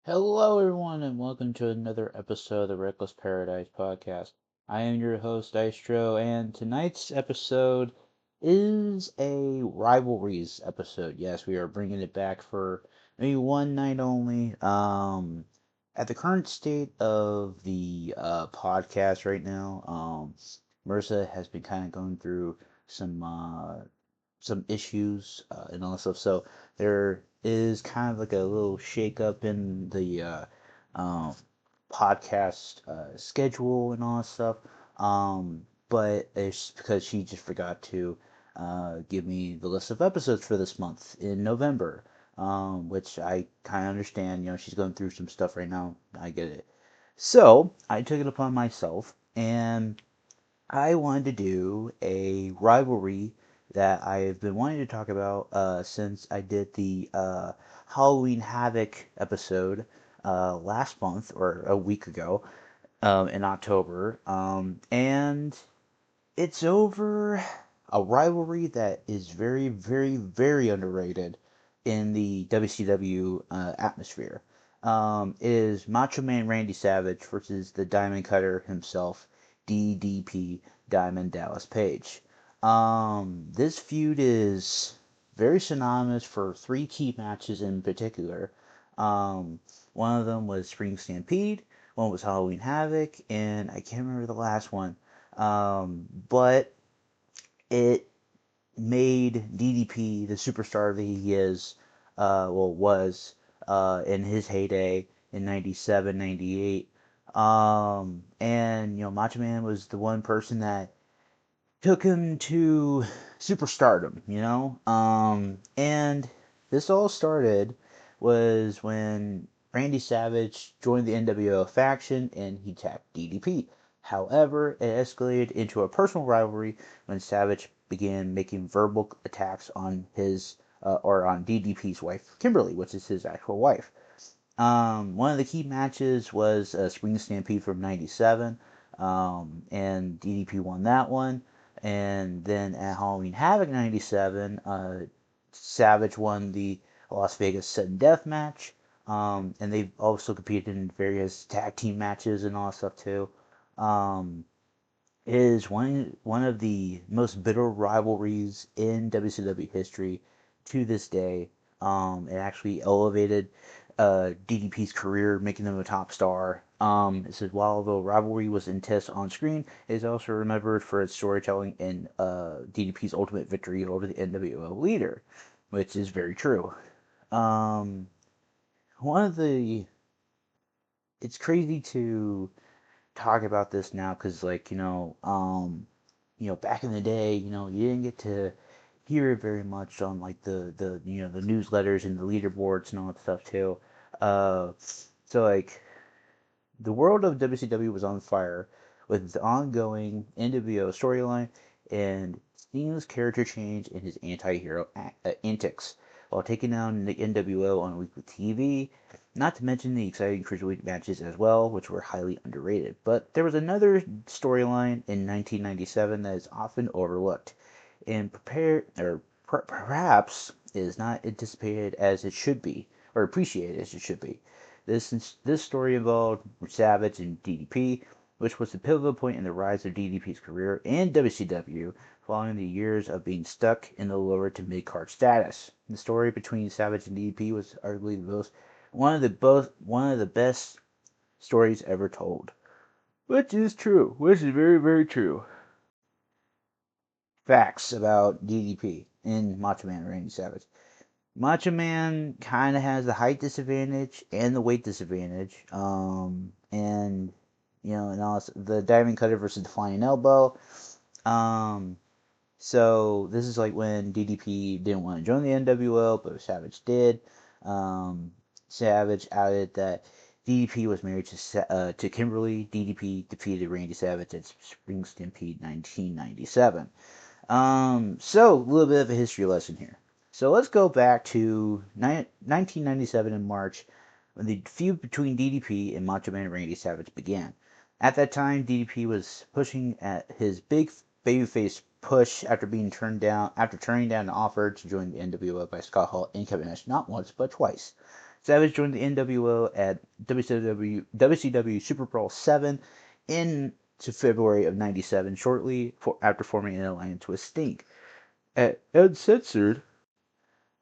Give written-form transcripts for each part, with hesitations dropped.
Hello, everyone, and welcome to another episode of the Reckless Paradise podcast. I am your host, Dystro, and tonight's episode is a Rivalries episode. Yes, we are bringing it back for maybe one night only. At the current state of the podcast right now, Marissa has been kind of going through some some issues and all that stuff. So there is kind of like a little shake up in the um, podcast schedule and all that stuff. But it's because she just forgot to give me the list of episodes for this month in November, which I kind of understand. You know, she's going through some stuff right now. I get it. So I took it upon myself and I wanted to do a rivalry that I've been wanting to talk about since I did the Halloween Havoc episode last month or a week ago in October. And it's over a rivalry that is very, very, very underrated in the WCW atmosphere. It is Macho Man Randy Savage versus the Diamond Cutter himself, DDP, Diamond Dallas Page. This feud is very synonymous for three key matches in particular. Um, One of them was Spring Stampede, one was Halloween Havoc, and I can't remember the last one. But it made DDP the superstar that he is, was, in his heyday in 97, 98. And, Macho Man was the one person that took him to superstardom, and this all started was when Randy Savage joined the NWO faction and he tapped DDP. However, it escalated into a personal rivalry when Savage began making verbal attacks on his or on DDP's wife, Kimberly, which is his actual wife. One of the key matches was Spring Stampede from '97, and DDP won that one. And then at Halloween Havoc '97, Savage won the Las Vegas Sudden Death match. And they've also competed in various tag team matches and all that stuff too. Um, it is one of the most bitter rivalries in WCW history to this day. It actually elevated DDP's career, making him a top star. It says while the rivalry was intense on screen, it is also remembered for its storytelling and DDP's ultimate victory over the NWO leader, which is very true. Um, one of the It's crazy to talk about this now because, like, back in the day, you didn't get to hear it very much on like the newsletters and the leaderboards and all that stuff too. Uh, so like the world of WCW was on fire with its ongoing NWO storyline and seamless character change in his anti-hero antics while taking down the NWO on weekly TV. Not to mention the exciting cruiserweight matches as well, which were highly underrated. But there was another storyline in 1997 that is often overlooked and perhaps is not anticipated as it should be or appreciated as it should be. This story involved Savage and DDP, which was the pivotal point in the rise of DDP's career in WCW, following the years of being stuck in the lower to mid card status. The story between Savage and DDP was arguably one of the best stories ever told, which is very very true. Facts about DDP and Macho Man Randy Savage. Macho Man kind of has the height disadvantage and the weight disadvantage. And and also the Diamond Cutter versus the Flying Elbow. Um, so this is like when DDP didn't want to join the NWO, but Savage did. Savage outed that DDP was married to Kimberly. DDP defeated Randy Savage at Spring Stampede 1997. So a little bit of a history lesson here. So let's go back to 1997 in March when the feud between DDP and Macho Man Randy Savage began. At that time, DDP was pushing at his big babyface push after turning down an offer to join the NWO by Scott Hall and Kevin Nash not once but twice. Savage joined the NWO at WCW Super Brawl 7 into February of 97, shortly after forming an alliance with Sting. At Uncensored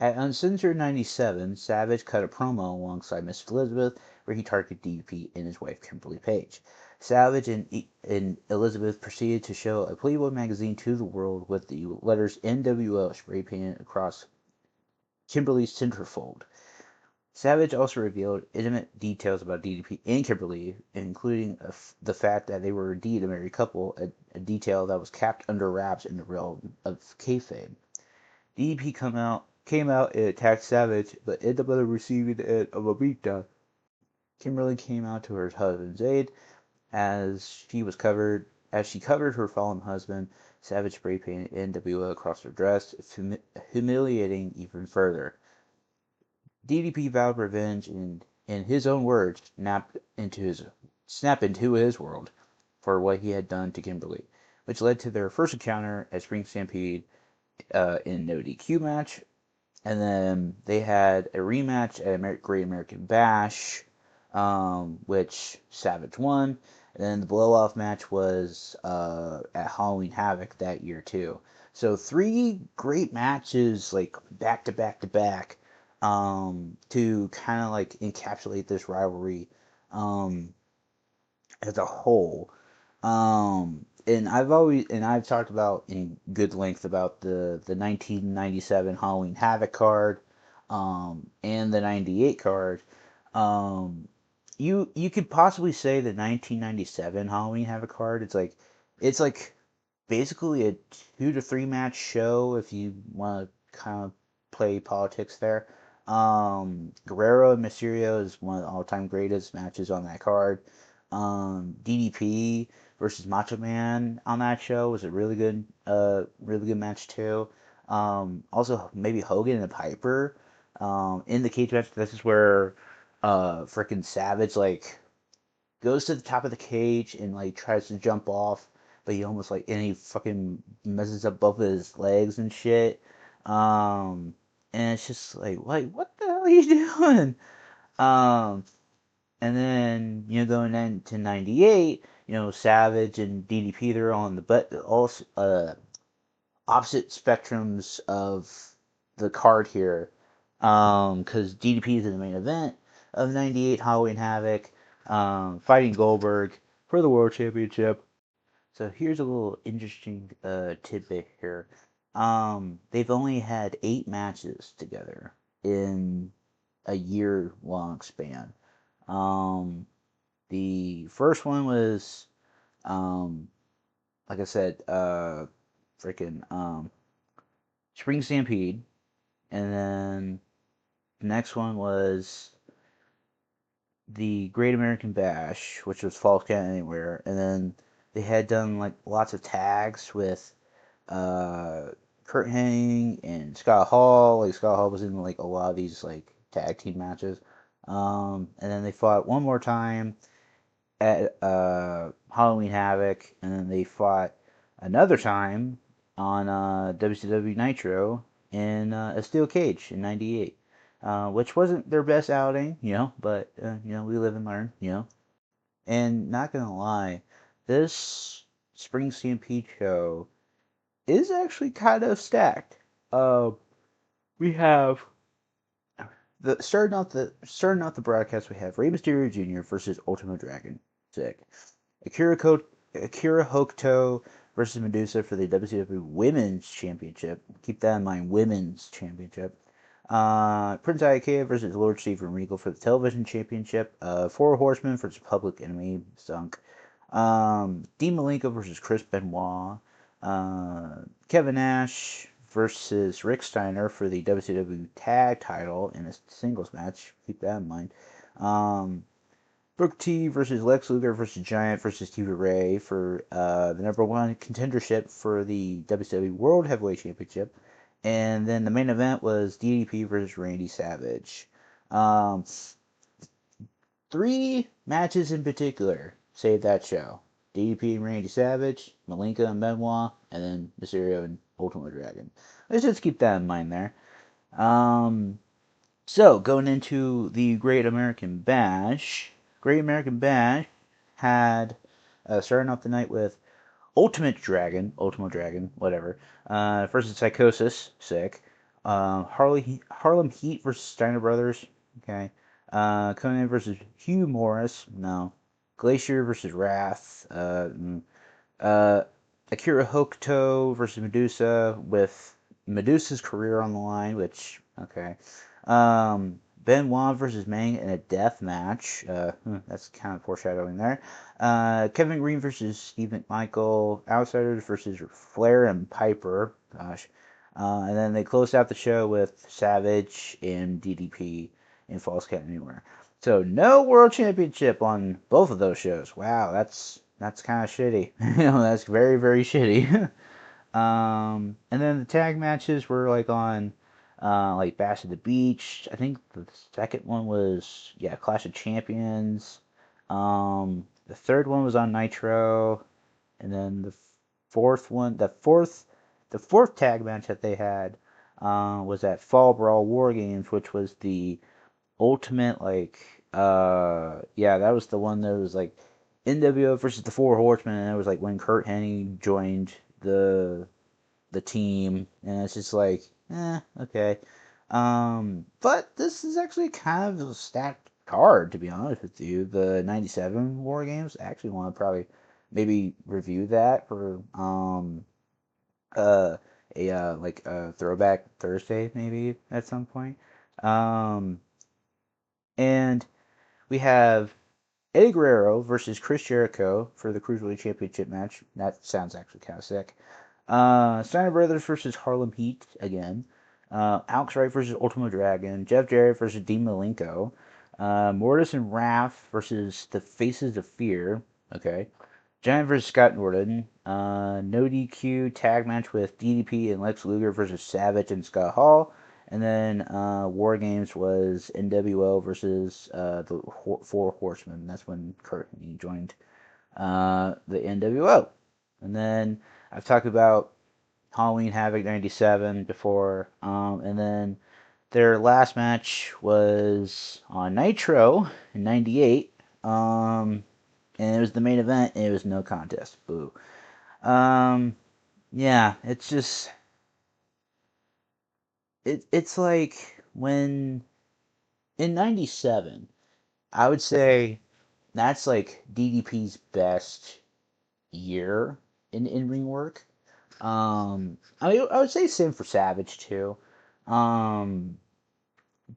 97, Savage cut a promo alongside Miss Elizabeth where he targeted DDP and his wife Kimberly Page. Savage and Elizabeth proceeded to show a Playboy magazine to the world with the letters NWO spray painted across Kimberly's centerfold. Savage also revealed intimate details about DDP and Kimberly, including the fact that they were indeed a married couple, a detail that was kept under wraps in the realm of kayfabe. DDP came out and attacked Savage, but ended up receiving the end of a beatdown. Kimberly came out to her husband's aid as she covered her fallen husband. Savage spray painted NWO across her dress, humiliating even further. DDP vowed revenge and, in his own words, snap into his world for what he had done to Kimberly, which led to their first encounter at Spring Stampede in no DQ match. And then they had a rematch at Great American Bash, which Savage won. And then the blow-off match was at Halloween Havoc that year too. So 3 great matches, like back to back to back, to kind of like encapsulate this rivalry as a whole. And I've talked about in good length about the 1997 Halloween Havoc card, and the 98 card. You could possibly say the 1997 Halloween Havoc card. It's like basically a 2 to 3 match show if you want to kind of play politics there. Guerrero and Mysterio is one of the all-time greatest matches on that card. DDP versus Macho Man on that show was a really good match too. Also maybe Hogan and Piper, in the cage match. This is where, freaking Savage like goes to the top of the cage and like tries to jump off, but he fucking messes up both of his legs and shit. And it's just like, what the hell are you doing? Um, and then, going into 98, Savage and DDP, they're on all opposite spectrums of the card here. Because DDP is in the main event of 98 Halloween Havoc, fighting Goldberg for the World Championship. So here's a little interesting tidbit here. They've only had 8 matches together in a year-long span. The first one was, like I said, freaking Spring Stampede, and then the next one was the Great American Bash, which was Falls Count Anywhere, and then they had done like lots of tags with Kurt Hennig and Scott Hall. Like Scott Hall was in like a lot of these like tag team matches. And then they fought one more time at Halloween Havoc, and then they fought another time on WCW Nitro in a steel cage in '98, which wasn't their best outing, but we live and learn, And not gonna lie, this Spring Stampede show is actually kind of stacked. Uh, we have starting out the broadcast. We have Rey Mysterio Jr. versus Ultimo Dragon. Sick. Akira Hokuto versus Medusa for the WCW Women's Championship. Keep that in mind, Women's Championship. Prince Iaukea versus Lord Steven Regal for the Television Championship. 4 Horsemen versus Public Enemy. Stunk. Dean Malenko versus Chris Benoit. Kevin Nash versus Rick Steiner for the WCW Tag Title in a singles match. Keep that in mind. Brooke T versus Lex Luger versus Giant versus Stevie Ray for the number 1 contendership for the WCW World Heavyweight Championship. And then the main event was DDP versus Randy Savage. 3 matches in particular saved that show. DDP and Randy Savage, Malenko and Benoit, and then Mysterio and Ultimate Dragon. Let's just keep that in mind there. So, going into the Great American Bash, Great American Bash had starting off the night with Ultimate Dragon, whatever, versus Psychosis, sick. Harlem Heat versus Steiner Brothers, okay. Conan versus Hugh Morris, no. Glacier versus Wrath, uh, Akira Hokuto versus Medusa with Medusa's career on the line, which, okay. Benoit versus Mang in a death match. That's kind of foreshadowing there. Kevin Green versus Steve McMichael. Outsiders versus Flair and Piper. Gosh. And then they closed out the show with Savage and DDP in Falls Count Anywhere. So no world championship on both of those shows. Wow, that's kind of shitty. That's very very shitty. And then the tag matches were like on like Bash at the Beach. I think the second one was Clash of Champions. The third one was on Nitro, and then the fourth tag match that they had was at Fall Brawl War Games, which was the ultimate like that was the one that was like NWO versus the Four Horsemen, and it was like when Kurt Hennig joined the team, and it's just like, okay. But this is actually kind of a stacked card, to be honest with you. The '97 War Games. I actually want to probably maybe review that for uh like a throwback Thursday maybe at some point. Um, and we have Eddie Guerrero versus Chris Jericho for the Cruiserweight Championship match. That sounds actually kind of sick. Steiner Brothers versus Harlem Heat again. Alex Wright versus Ultimo Dragon. Jeff Jarrett versus Dean Malenko. Mortis and Raph versus the Faces of Fear. Okay. Giant versus Scott Norton. No DQ tag match with DDP and Lex Luger versus Savage and Scott Hall. And then War Games was NWO versus the Four Horsemen. That's when Kurt joined the NWO. And then I've talked about Halloween Havoc 97 before. And then their last match was on Nitro in 98. And it was the main event, and it was no contest. Boo. Um, yeah, it's just it's like when in '97, I would say that's like DDP's best year in ring work. I would say same for Savage too. Um,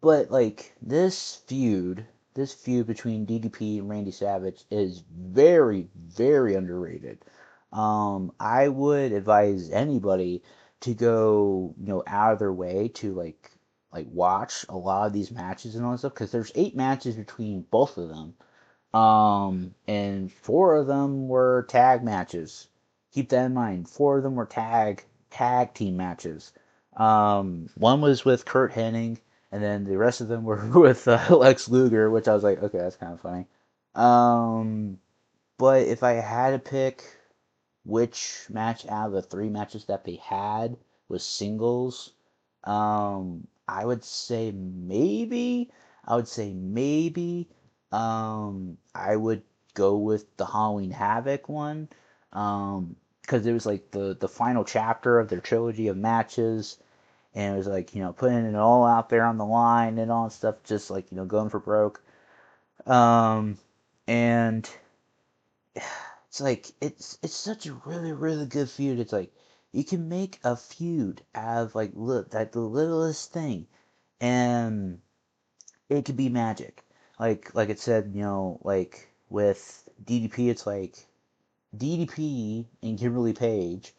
but like this feud between DDP and Randy Savage is very, very underrated. I would advise anybody to go, out of their way to like watch a lot of these matches and all that stuff because there's 8 matches between both of them. And 4 of them were tag matches. Keep that in mind. 4 of them were tag team matches. One was with Kurt Hennig, and then the rest of them were with Lex Luger, which I was like, okay, that's kind of funny. Um, but if I had to pick which match out of the 3 matches that they had was singles, I would say maybe, I would say maybe, I would go with the Halloween Havoc one, because it was like the final chapter of their trilogy of matches, and it was like putting it all out there on the line and all that stuff, just like going for broke, um, and it's like it's such a really really good feud. It's like you can make a feud out of like look that the littlest thing, and it could be magic. Like it said, like with DDP, it's like DDP and Kimberly Page,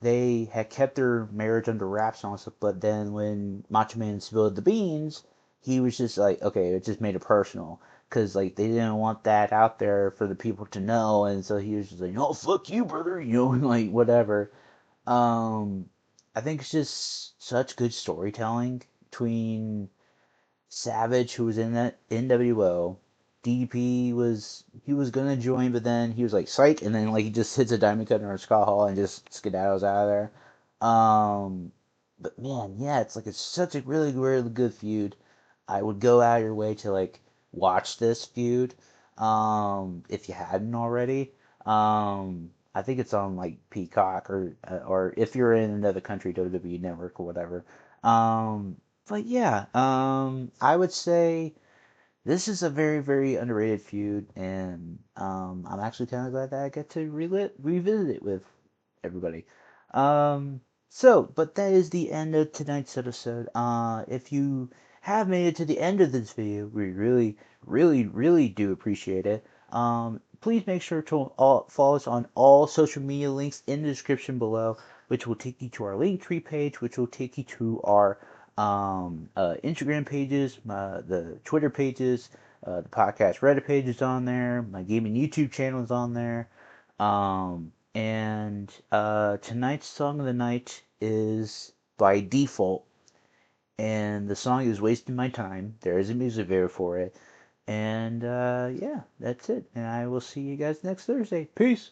they had kept their marriage under wraps and all stuff, but then when Macho Man spilled the beans, he was just like, okay, it just made it personal. Because, like, they didn't want that out there for the people to know, and so he was just like, oh, fuck you, brother, like, whatever. Um, I think it's just such good storytelling between Savage, who was in that NWO. DDP he was gonna join, but then he was like psych, and then like he just hits a diamond cutter or a Scott Hall and just skedaddles out of there. Um, but man, yeah, it's like it's such a really really good feud. I would go out of your way to like watch this feud, if you hadn't already. I think it's on like Peacock or if you're in another country, WWE Network or whatever. Um, but yeah, I would say this is a very, very underrated feud, and I'm actually kind of glad that I get to revisit it with everybody. Um, but that is the end of tonight's episode. If you have made it to the end of this video, we really, really, really do appreciate it. Please make sure to follow us on all social media links in the description below, which will take you to our Linktree page, which will take you to our Instagram pages, the Twitter pages, the podcast Reddit page is on there, my gaming YouTube channel is on there. And tonight's song of the night is by default, and the song is Wasting My Time. There is a music video for it. And yeah, that's it. And I will see you guys next Thursday. Peace.